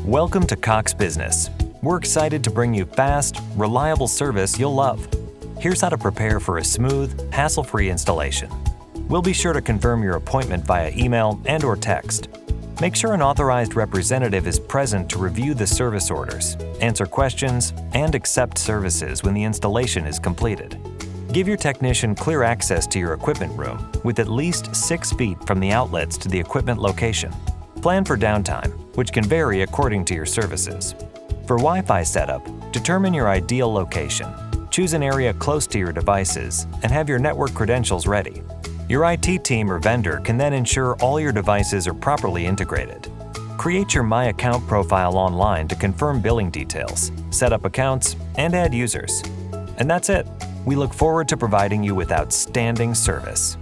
Welcome to Cox Business. We're excited to bring you fast, reliable service you'll love. Here's how to prepare for a smooth, hassle-free installation. We'll be sure to confirm your appointment via email and/or text. Make sure an authorized representative is present to review the service orders, answer questions, and accept services when the installation is completed. Give your technician clear access to your equipment room with at least 6 feet from the outlets to the equipment location. Plan for downtime, which can vary according to your services. For Wi-Fi setup, determine your ideal location. Choose an area close to your devices and have your network credentials ready. Your IT team or vendor can then ensure all your devices are properly integrated. Create your My Account profile online to confirm billing details, set up accounts, and add users. And that's it. We look forward to providing you with outstanding service.